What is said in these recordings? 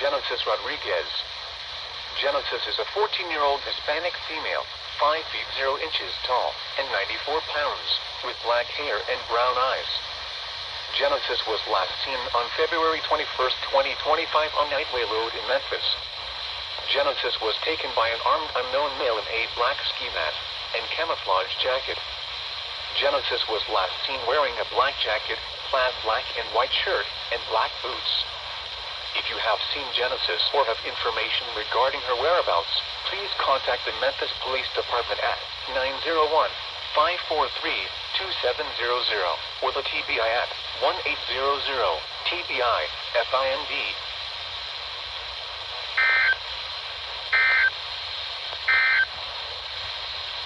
Genesis Rodriguez. Genesis is a 14-year-old Hispanic female, 5 feet 0 inches tall, and 94 pounds, with black hair and brown eyes. Genesis was last seen on February 21st, 2025 on Nightway Road in Memphis. Genesis was taken by an armed unknown male in a black ski mask and camouflage jacket. Genesis was last seen wearing a black jacket, plaid black and white shirt, and black boots. If you have seen Genesis or have information regarding her whereabouts, please contact the Memphis Police Department at 901-543-2700 or the TBI at 1-800-TBI-FIND.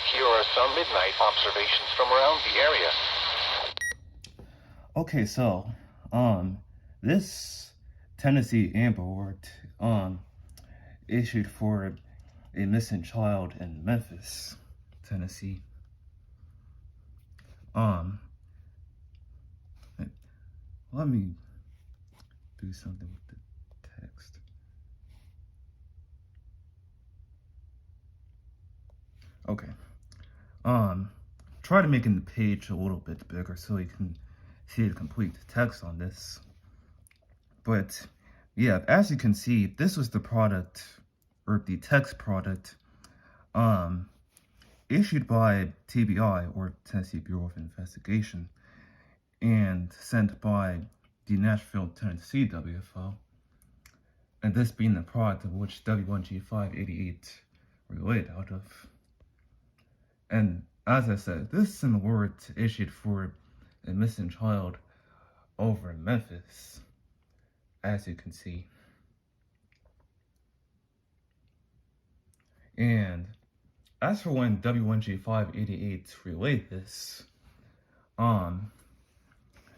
Here are some midnight observations from around the area. Okay, so, this Tennessee Amber Alert, issued for a missing child in Memphis, Tennessee. Let me do something with the text. Okay. Try to make the page a little bit bigger so you can see the complete text on this. But yeah, as you can see, this was the product, or the text product, issued by TBI, or Tennessee Bureau of Investigation, and sent by the Nashville, Tennessee WFO, and this being the product of which WNG588 related out of. And as I said, this is an alert issued for a missing child over in Memphis, as you can see. And as for when WNG588 relayed this,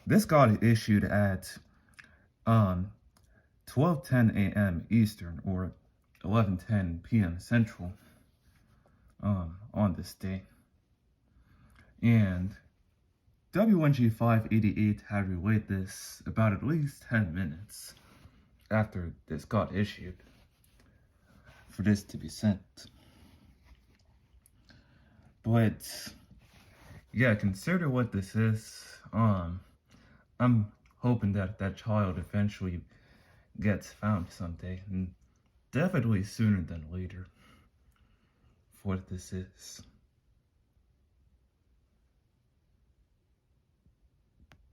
this got issued at 12:10 a.m. Eastern, or 11:10 p.m. Central, on this day. And WNG588 had relayed this about at least 10 minutes after this got issued for this to be sent. But yeah, consider what this is. I'm hoping that that child eventually gets found someday, and definitely sooner than later, for what this is.